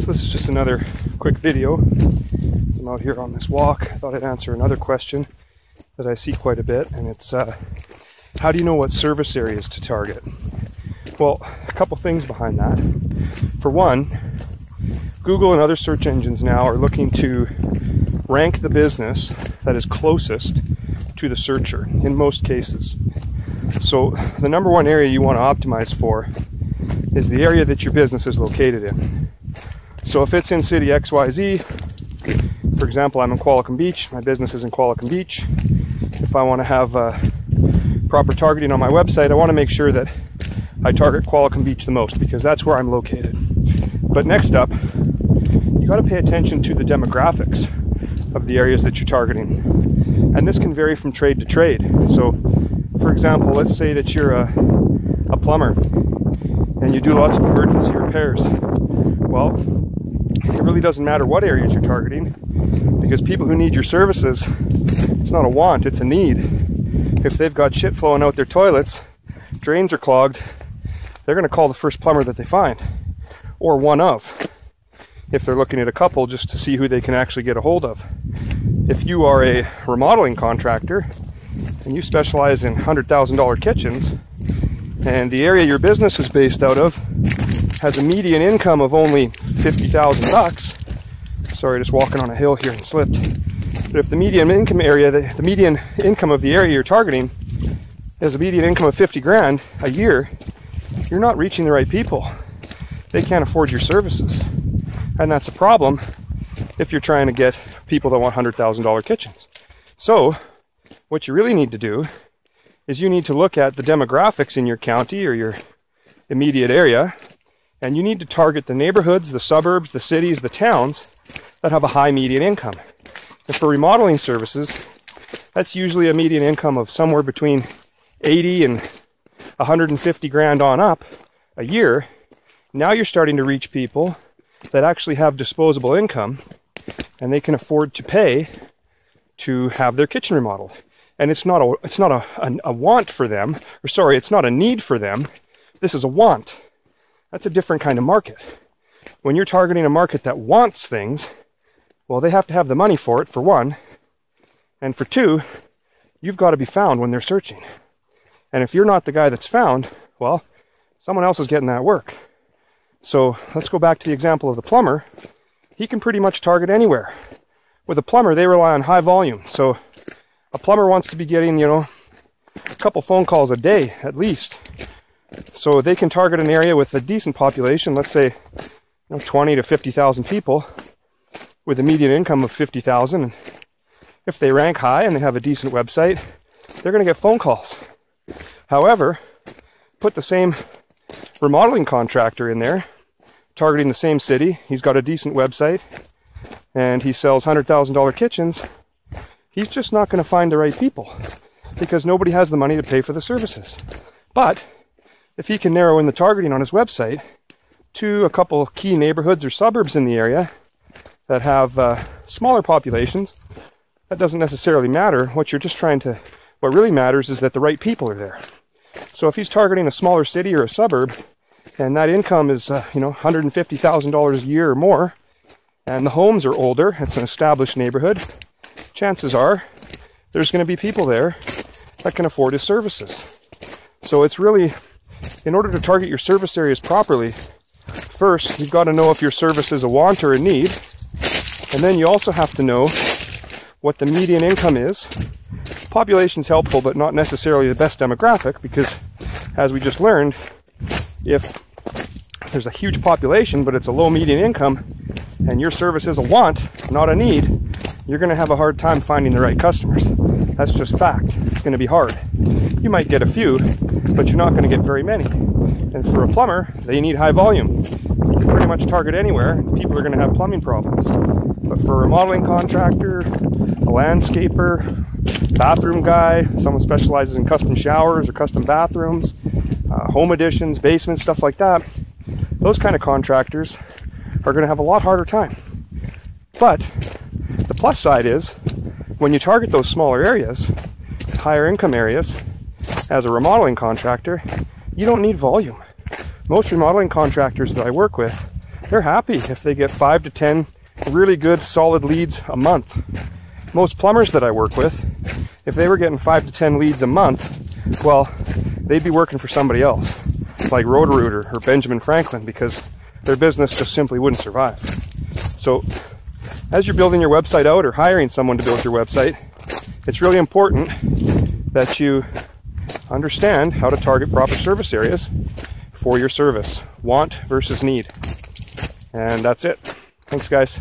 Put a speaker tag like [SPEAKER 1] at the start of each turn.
[SPEAKER 1] So this is just another quick video. As I'm out here on this walk, I thought I'd answer another question that I see quite a bit, and it's how do you know what service areas to target? Well, a couple things behind that. For one, Google and other search engines now are looking to rank the business that is closest to the searcher in most cases. So the number one area you want to optimize for is the area that your business is located in. So if it's in city XYZ, for example, I'm in Qualicum Beach, my business is in Qualicum Beach. If I want to have proper targeting on my website, I want to make sure that I target Qualicum Beach the most because that's where I'm located. But next up, you got to pay attention to the demographics of the areas that you're targeting. And this can vary from trade to trade. So, for example, let's say that you're a plumber and you do lots of emergency repairs. Well, it really doesn't matter what areas you're targeting because people who need your services, it's not a want, it's a need. If they've got shit flowing out their toilets, drains are clogged, they're going to call the first plumber that they find, or one of, if they're looking at a couple just to see who they can actually get a hold of. If you are a remodeling contractor and you specialize in $100,000 kitchens, and the area your business is based out of has a median income of only $50,000. Sorry, just walking on a hill here and slipped. But if the median income area, the median income of the area you're targeting is a median income of 50 grand a year, you're not reaching the right people. They can't afford your services. And that's a problem if you're trying to get people that want $100,000 kitchens. So what you really need to do is you need to look at the demographics in your county or your immediate area, and you need to target the neighborhoods, the suburbs, the cities, the towns that have a high median income. And for remodeling services, that's usually a median income of somewhere between 80 and 150 grand on up a year. Now you're starting to reach people that actually have disposable income and they can afford to pay to have their kitchen remodeled. And it's not a want for them, or sorry, it's not a need for them. This is a want. That's a different kind of market. When you're targeting a market that wants things, well, they have to have the money for it, for one. And for two, you've got to be found when they're searching. And if you're not the guy that's found, well, someone else is getting that work. So let's go back to the example of the plumber. He can pretty much target anywhere. With a plumber, they rely on high volume. So a plumber wants to be getting, a couple phone calls a day at least. So they can target an area with a decent population, let's say 20 to 50,000 people with a median income of 50,000. And if they rank high and they have a decent website, they're going to get phone calls. However, put the same remodeling contractor in there, targeting the same city. He's got a decent website and he sells $100,000 kitchens. He's just not going to find the right people because nobody has the money to pay for the services. But if he can narrow in the targeting on his website to a couple of key neighborhoods or suburbs in the area that have smaller populations, that doesn't necessarily matter. What really matters is that the right people are there. So if he's targeting a smaller city or a suburb, and that income is $150,000 a year or more, and the homes are older, it's an established neighborhood, chances are there's going to be people there that can afford his services. So it's really, in order to target your service areas properly, first you've got to know if your service is a want or a need, and then you also have to know what the median income is. Population's helpful, but not necessarily the best demographic, because as we just learned, if there's a huge population but it's a low median income and your service is a want, not a need, you're going to have a hard time finding the right customers. That's just fact. It's going to be hard. You might get a few, but you're not going to get very many. And for a plumber, they need high volume. So you can pretty much target anywhere, and people are going to have plumbing problems. But for a remodeling contractor, a landscaper, bathroom guy, someone specializes in custom showers or custom bathrooms, home additions, basements, stuff like that, those kind of contractors are going to have a lot harder time. But the plus side is, when you target those smaller areas, higher income areas, as a remodeling contractor, you don't need volume. Most remodeling contractors that I work with, they're happy if they get 5 to 10 really good solid leads a month. Most plumbers that I work with, if they were getting 5 to 10 leads a month, well, they'd be working for somebody else, like Roto-Rooter or Benjamin Franklin, because their business just simply wouldn't survive. So as you're building your website out or hiring someone to build your website, it's really important that you understand how to target proper service areas for your service. Want versus need. And that's it. Thanks, guys.